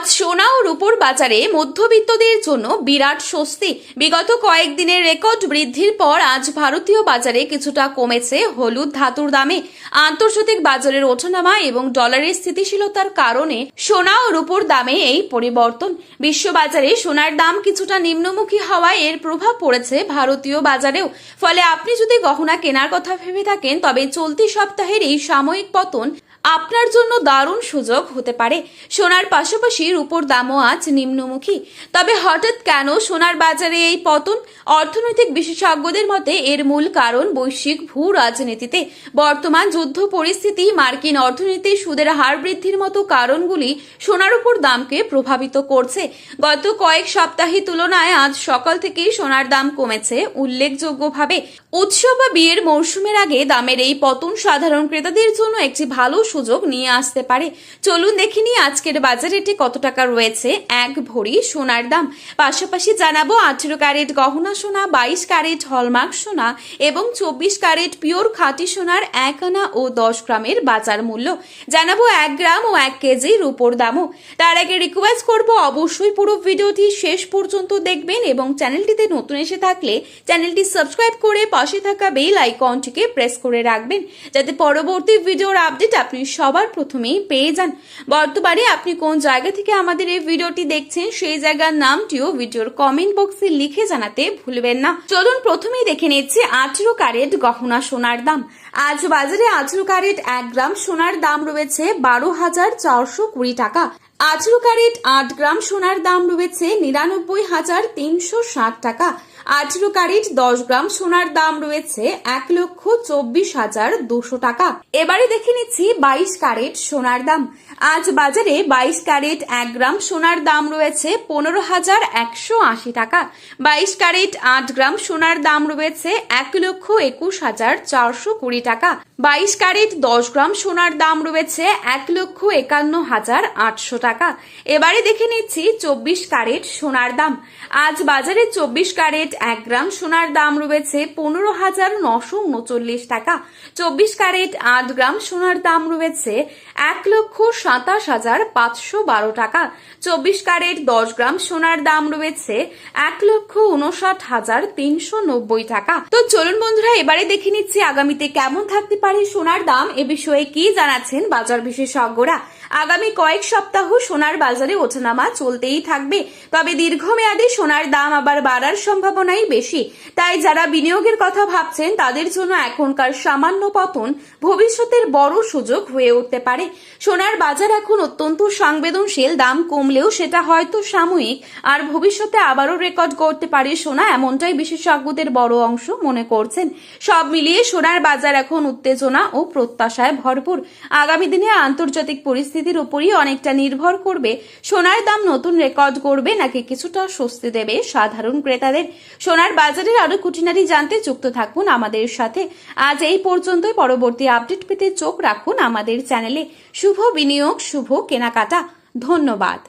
আজ সোনা ও রূপোর বাজারে মধ্যবিত্তদের জন্য বিরাট স্বস্তি। বিগত কয়েকদিনের রেকর্ড বৃদ্ধির পর আজ ভারতীয় বাজারে কিছুটা কমেছে হলুদ ধাতুর দামে। আন্তর্জাতিক বাজারের ওঠানামা এবং ডলারের স্থিতিশীলতার কারণে সোনা ও রূপোর দামে এই পরিবর্তন। বিশ্ববাজারে সোনার দাম কিছুটা নিম্নমুখী হওয়ায় এর প্রভাব পড়েছে ভারতীয় বাজারেও। ফলে আপনি যদি গহনা কেনার কথা ভেবে থাকেন তবে চলতি সপ্তাহের এই সাময়িক পতন আপনার জন্য দারুণ সুযোগ হতে পারে। সোনার পাশাপাশি রূপোর দামও আজ নিম্নমুখী। তবে হঠাৎ কেন সোনার বাজারে এই পতন? অর্থনৈতিক বিশেষজ্ঞদের মতে এর মূল কারণ বৈশ্বিক ভূ রাজনীতিতে। বর্তমান যুদ্ধ পরিস্থিতি, মার্কিন অর্থনীতি, সুদের হার বৃদ্ধির মতো কারণগুলি সোনার উপর দামকে প্রভাবিত করছে। গত কয়েক সপ্তাহের তুলনায় আজ সকাল থেকেই সোনার দাম কমেছে উল্লেখযোগ্যভাবে। উৎসব বা বিয়ের মরশুমের আগে দামের এই পতন সাধারণ ক্রেতাদের জন্য একটি ভালো সুযোগ নিয়ে আসতে পারে। চলুন দেখে নিই আজকের বাজারে এটি কত টাকা রয়েছে এক ভরি সোনার দাম। পাশাপাশি জানাবো 18 ক্যারেট গহনা সোনা, 22 ক্যারেট হলমার্ক সোনা এবং 24 ক্যারেট পিওর খাঁটি সোনার 1 আনা ও 10 গ্রামের বাজার মূল্য। জানাবো 1 গ্রাম ও 1 কেজি রূপোর দামও। তার আগে রিকোয়েস্ট করব অবশ্যই পুরো ভিডিওটি শেষ পর্যন্ত দেখবেন এবং চ্যানেলটিতে নতুন এসে থাকলে চ্যানেলটি সাবস্ক্রাইব করে পাশে থাকা বেল আইকনটিকে প্রেস করে রাখবেন, যাতে পরবর্তী ভিডিওর আপডেট আপনি সবার প্রথমেই পেয়ে যান। বর্তমানে আপনি কোন জায়গা থেকে আমাদের এই ভিডিওটি দেখছেন সেই জায়গার নামটিও ভিডিওর কমেন্ট বক্সে লিখে জানাতে ভুলবেন না। চলুন প্রথমেই দেখে নিচ্ছি 18 ক্যারেট গহনা সোনার দাম। আজ বাজারে 18 ক্যারেট 1 গ্রাম সোনার দাম রয়েছে 12,420 টাকা। 18 ক্যারেট 8 গ্রাম সোনার দাম রয়েছে 99,360 টাকা। 18 ক্যারেট 10 গ্রাম সোনার দাম রয়েছে 1,24,200 টাকা। এবারে দেখে নিচ্ছি 22 ক্যারেট সোনার দাম। আজ বাজারে 22 ক্যারেট 1 গ্রাম সোনার দাম রয়েছে 15,180 টাকা। 22 ক্যারেট 8 গ্রাম সোনার দাম রয়েছে 1,21,420 টাকা। 22 ক্যারেট 10 গ্রাম সোনার দাম রয়েছে 1,51,800 টাকা। এবারে দেখে নিচ্ছি 24 ক্যারেট সোনার দাম। আজ বাজারে 24 ক্যারেট 1 গ্রাম সোনার দাম রয়েছে 15,939 টাকা। 24 ক্যারেট 8 গ্রাম সোনার দাম রয়েছে 1,27,512 টাকা। 24 ক্যারেট 10 গ্রাম সোনার দাম রয়েছে 1,59,390 টাকা। তো চলুন বন্ধুরা, এবারে দেখে নিচ্ছি আগামীতে কেমন থাকতে পারে সোনার দাম। এ বিষয়ে কি জানাচ্ছেন বাজার বিশেষজ্ঞরা। আগামী কয়েক সপ্তাহ সোনার বাজারে ওঠানামা চলতেই থাকবে, তবে দীর্ঘমেয়াদী সোনার দাম আবার বাড়ার সম্ভাবনাই বেশি। তাই যারা বিনিয়োগের কথা ভাবছেন তাদের জন্য এখনকার সামান্য পতন ভবিষ্যতের বড় সুযোগ হয়ে উঠতে পারে। সোনার বাজার এখন অত্যন্ত সংবেদনশীল। দাম কমলেও সেটা হয়তো সাময়িক, আর ভবিষ্যতে আবারও রেকর্ড করতে পারে সোনা, এমনটাই বিশেষজ্ঞদের বড় অংশ মনে করছেন। সব মিলিয়ে সোনার বাজার এখন উত্তেজনা ও প্রত্যাশায় ভরপুর। আগামী দিনে আন্তর্জাতিক পরিস্থিতির উপরই অনেকটা নির্ভর করবে সোনার দাম নতুন রেকর্ড করবে নাকি কিছুটা স্বস্তি দেবে সাধারণ ক্রেতাদের। সোনার বাজারের আরো খুঁটিনাটি জানতে যুক্ত থাকুন আমাদের সাথে। আজ এই পর্যন্তই। পরবর্তী আপডেট পেতে চোখ রাখুন আমাদের চ্যানেলে। শুভ বিনিয়োগ, শুভ কেনাকাটা। ধন্যবাদ।